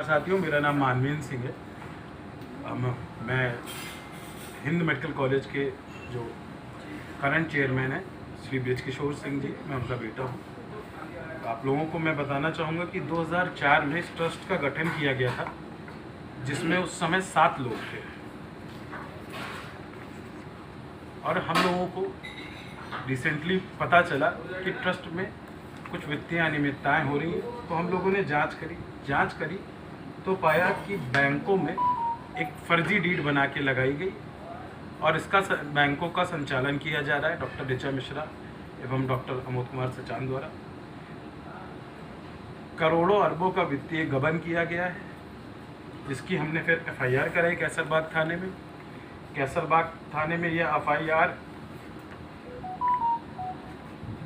साथियों, मेरा नाम मानवीन सिंह है। मैं हिंद मेडिकल कॉलेज के जो करंट चेयरमैन हैं श्री ब्रिज किशोर सिंह जी, मैं उनका बेटा हूँ। आप लोगों को मैं बताना चाहूँगा कि 2004 में इस ट्रस्ट का गठन किया गया था, जिसमें उस समय 7 लोग थे। और हम लोगों को रिसेंटली पता चला कि ट्रस्ट में कुछ वित्तीय अनियमितताएँ हो रही हैं, तो हम लोगों ने जांच करी तो पाया कि बैंकों में एक फर्जी डीड बना के लगाई गई और इसका बैंकों का संचालन किया जा रहा है डॉक्टर ऋचा मिश्रा एवं डॉक्टर अमोद कुमार सचान द्वारा। करोड़ों अरबों का वित्तीय गबन किया गया है, जिसकी हमने फिर एफआईआर कराई कैसरबाग थाने में। कैसरबाग थाने में यह एफआईआर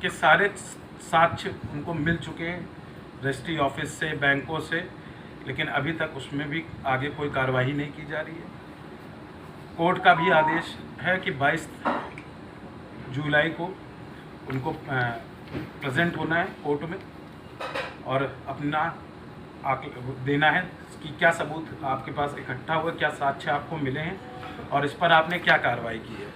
के सारे साक्ष्य उनको मिल चुके हैं रजिस्ट्री ऑफिस से, बैंकों से, लेकिन अभी तक उसमें भी आगे कोई कार्रवाई नहीं की जा रही है। कोर्ट का भी आदेश है कि 22 जुलाई को उनको प्रेजेंट होना है कोर्ट में और अपना देना है कि क्या सबूत आपके पास इकट्ठा हुआ, क्या साक्ष्य आपको मिले हैं और इस पर आपने क्या कार्रवाई की है।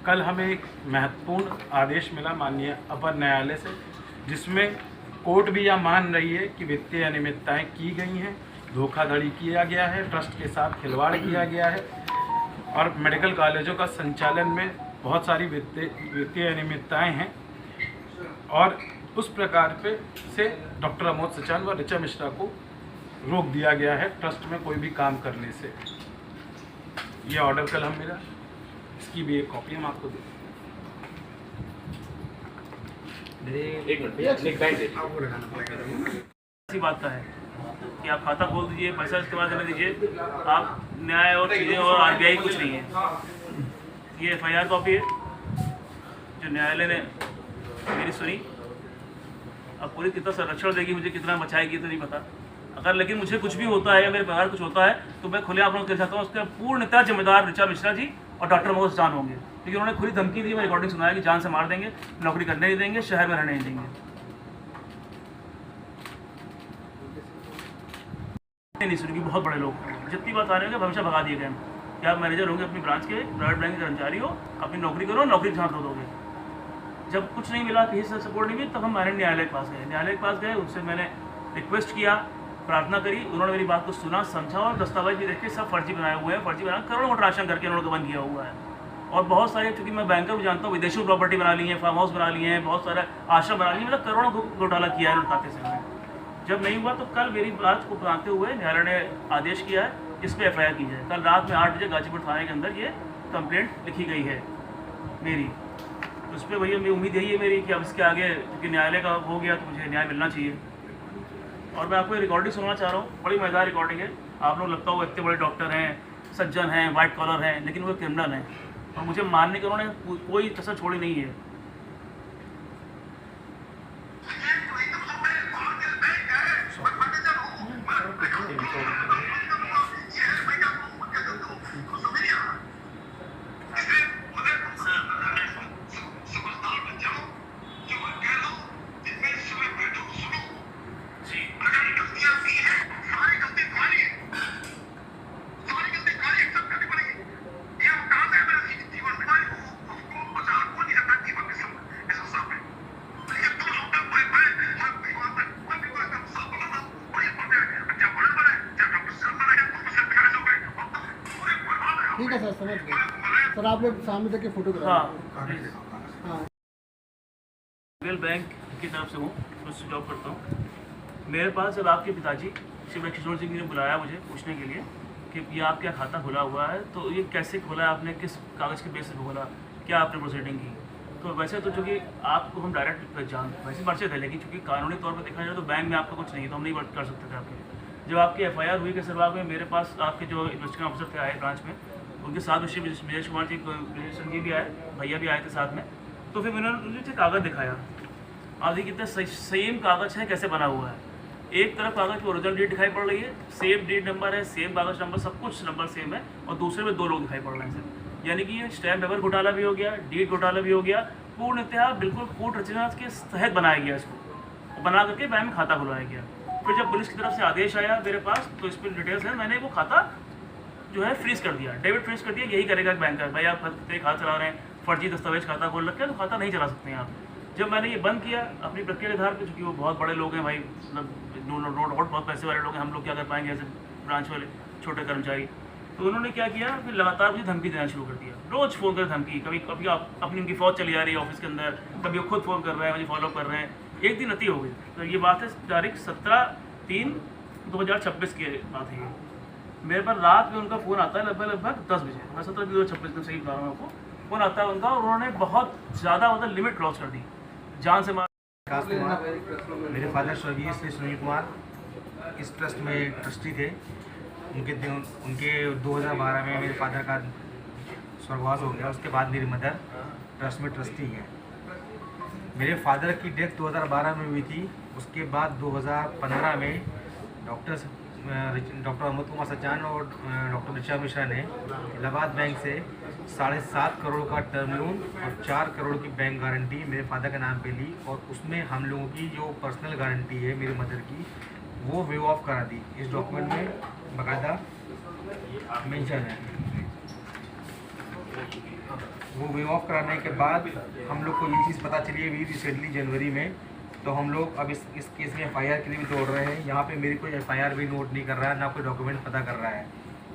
कल हमें एक महत्वपूर्ण आदेश मिला माननीय अपर न्यायालय से, जिसमें कोर्ट भी यह मान रही है कि वित्तीय अनियमितताएं की गई हैं, धोखाधड़ी किया गया है, ट्रस्ट के साथ खिलवाड़ किया गया है और मेडिकल कॉलेजों का संचालन में बहुत सारी वित्तीय अनियमितताएं हैं। और उस प्रकार से डॉक्टर अमोद सचान व ऋचा मिश्रा को रोक दिया गया है ट्रस्ट में कोई भी काम करने से। ये ऑर्डर कल हम मिला, इसकी भी एक कॉपी हम आपको दें। ऐसी बात का है कि आप खाता खोल दीजिए, पैसा इस्तेमाल करने दीजिए, आप न्याय और चीज़ें और आरबीआई कुछ नहीं है। ये एफआईआर कॉपी है जो न्यायालय ने मेरी सुनी। अब पूरी कितना संरक्षण देगी, मुझे कितना बचाएगी तो नहीं पता। अगर लेकिन मुझे कुछ भी होता है या मेरे परिवार कुछ होता है तो मैं खुले आप लोगों को कह सकता हूँ उसका पूर्णतः जिम्मेदार ऋचा मिश्रा जी और डॉक्टर अमोद सचान होंगे, क्योंकि उन्होंने खुली धमकी दी। मैं रिकॉर्डिंग सुनाया कि जान से मार देंगे, नौकरी करने नहीं देंगे, शहर में रहने नहीं देंगे। नहीं सुनी, बहुत बड़े लोग जितनी बात आ रही है हमेशा भगा दिए गए कि आप मैनेजर होंगे अपनी ब्रांच के, प्राइवेट बैंक के कर्मचारी हो, अपनी नौकरी करो, नौकरी झांक दोगे। जब कुछ नहीं मिला, किसी से सपोर्ट नहीं मिली, तब हम माननीय न्यायालय के पास गए। न्यायालय के पास गए, उनसे मैंने रिक्वेस्ट किया, प्रार्थना करी। उन्होंने मेरी बात को सुना, समझा और दस्तावेज भी देखे सब फर्जी बनाए हुए हैं। फर्जी बना करोड़ों का ट्रांजेक्शन करके उन्होंने गबन किया हुआ है। और बहुत सारे, चूँकि मैं बैंकर भी जानता हूँ, विदेशी प्रॉपर्टी बना ली है, फार्म हाउस बना लिए हैं, बहुत सारा आश्रम बना लिए, मतलब करोड़ों घोटाला किया है उनके खाते से। जब नहीं हुआ तो कल मेरी बात को बनाते हुए न्यायालय ने आदेश किया है इस पर एफआईआर की जाए। कल रात में 8 बजे गाजीपुर थाने के अंदर ये कंप्लेंट लिखी गई है मेरी। उस पर भैया मेरी उम्मीद यही है मेरी कि अब इसके आगे, क्योंकि न्यायालय का हो गया तो मुझे न्याय मिलना चाहिए। और मैं आपको रिकॉर्डिंग सुनना चाह रहा हूँ, बड़ी मज़ेदार रिकॉर्डिंग है। आप लोग लगता होगा इतने बड़े डॉक्टर हैं, सज्जन हैं, वाइट कॉलर हैं, लेकिन वो क्रिमिनल हैं और मुझे मारने के उन्होंने कोई कसर छोड़ी नहीं है। ठीक है सर, समझ गए सर। आप लोग सामने तक के फोटो करा। हाँ, रियल बैंक की तरफ से हूँ, उससे जॉब करता हूँ। मेरे पास जब आपके पिताजी श्री किशोर सिंह ने बुलाया मुझे पूछने के लिए कि ये आप क्या खाता खुला हुआ है, तो ये कैसे खोला है आपने, किस कागज़ के बेस पर खोला, क्या आपने प्रोसीडिंग की। तो वैसे तो चूँकि आपको हम डायरेक्ट वैसे परिचय थे, लेकिन चूँकि कानूनी तौर पर देखा जाए तो बैंक में आपका कुछ नहीं, तो हम नहीं वर्क कर सकते थे आपके। जब आपकी एफआईआर हुई कैसरबाग में, मेरे पास आपके जो इन्वेस्टिगेशन ऑफिसर थे आए ब्रांच में, उनके साथ विजय कुमार जी भी आए, भैया भी आए थे साथ में। तो फिर मैंने मुझे कागज़ दिखाया, आप देखिए कितना सेम कागज़ है, कैसे बना हुआ है। एक तरफ कागज़ की ओरिजिनल डेट दिखाई पड़ रही है, सेम डेट नंबर है, सेम कागज़ नंबर, सब कुछ नंबर सेम है, और दूसरे में 2 लोग दिखाई पड़ रहे हैं सर। यानी कि ये स्टैम्प पेपर घोटाला भी हो गया, डेट घोटाला भी हो गया पूर्णतः बिल्कुल कोर्ट रचना के तहत बनाया गया इसको, और बना करके बैंक में खाता खुलवाया गया। फिर जब पुलिस की तरफ से आदेश आया मेरे पास, तो इस पर डिटेल्स है, मैंने वो खाता जो है फ्रीज कर दिया, डेबिट फ्रीज कर दिया। यही करेगा बैंकर, भाई आप खाता चला रहे हैं, फर्जी दस्तावेज खाता खोल रखे हैं, तो खाता नहीं चला सकते हैं आप। जब मैंने ये बंद किया अपनी प्रक्रिया के आधार पर, चूँकि वो बहुत बड़े लोग हैं भाई, मतलब रोड बहुत पैसे वाले लोग हैं, हम लोग क्या कर पाएंगे ऐसे ब्रांच वाले छोटे कर्मचारी। तो उन्होंने क्या किया, फिर लगातार मुझे धमकी देना शुरू कर दिया, रोज़ फ़ोन कर धमकी, कभी कभी आप अपनी उनकी फ़ौज चली आ रही है ऑफिस के अंदर, कभी वो खुद फ़ोन कर रहे हैं, मुझे फॉलो कर रहे हैं। एक दिन अति हो गई, तो ये बात है तारीख 17/3/2026 की बात है ये। मेरे पास रात में उनका फ़ोन आता है लगभग 10 बजे, मैं 17/2/26 सही बता रहा हूँ आपको। फ़ोन आता है उनका, और उन्होंने बहुत ज़्यादा मतलब लिमिट क्रॉस कर दी, जान से मार। मेरे फादर स्वर्गीय श्री सुनील कुमार इस ट्रस्ट में ट्रस्टी थे। उनके 2012 में मेरे फादर का स्वर्गवास हो गया। उसके बाद मेरी मदर ट्रस्ट में ट्रस्टी है। मेरे फादर की डेथ 2012 में हुई थी। उसके बाद 2015 में डॉक्टर अमित कुमार सचान और डॉक्टर ऋचा मिश्रा ने इलाहाबाद बैंक से 7.5 करोड़ का टर्म लोन और 4 करोड़ की बैंक गारंटी मेरे फादर के नाम पे ली, और उसमें हम लोगों की जो पर्सनल गारंटी है मेरी मदर की, वो वेव ऑफ करा दी। इस डॉक्यूमेंट में बाकायदा मेंशन है। वो वेव ऑफ कराने के बाद हम लोग को ये चीज़ पता चली है रिसेंटली जनवरी में, तो हम लोग अब इस केस में FIR के लिए भी दौड़ रहे हैं। यहाँ पे मेरी कोई FIR भी नोट नहीं कर रहा है, ना कोई डॉक्यूमेंट पता कर रहा है।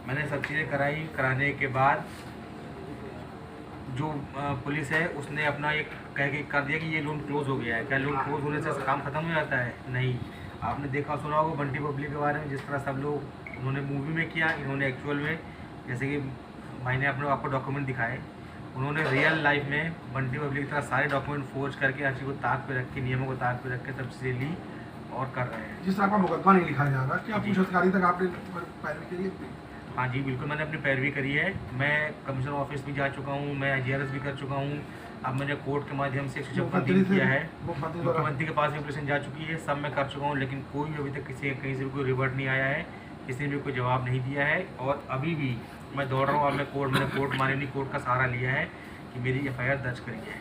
मैंने सब चीज़ें कराने के बाद जो पुलिस है उसने अपना एक कह के कर दिया कि ये लोन क्लोज़ हो गया है। क्या लोन क्लोज़ होने से काम ख़त्म हो जाता है? नहीं। आपने देखा सुना होगा बंटी पब्लिक के बारे में, जिस तरह सब लोग उन्होंने मूवी में किया, इन्होंने एक्चुअल में, जैसे कि मैंने आपको डॉक्यूमेंट दिखाए, उन्होंने रियल लाइफ में बंटी पब्लिक की तरह सारे डॉक्यूमेंट फोर्ज करके हर चीज़ को ताक पे रख के, नियमों को ताक पे रख के सब चीज़ें ली और कर रहे हैं। जिस तरह का मुकदमा नहीं लिखा जा रहा, क्या जी। कुछ अधिकारी तक आपने पैरवी के लिए? हाँ जी, बिल्कुल मैंने अपनी पैरवी करी है। मैं कमिश्नर ऑफिस भी जा चुका हूँ, मैं IGRS भी कर चुका हूँ। अब मैंने कोर्ट के माध्यम से 156 किया है, मुख्यमंत्री के पास भी एप्लीकेशन जा चुकी है, सब मैं कर चुका हूँ, लेकिन कोई भी अभी तक कहीं से भी कोई रिवर्ट नहीं आया है, किसी ने भी कोई जवाब नहीं दिया है। और अभी भी मैं दौड़ रहा हूँ। अब मैंने माननीय कोर्ट का सहारा लिया है कि मेरी FIR दर्ज करी है।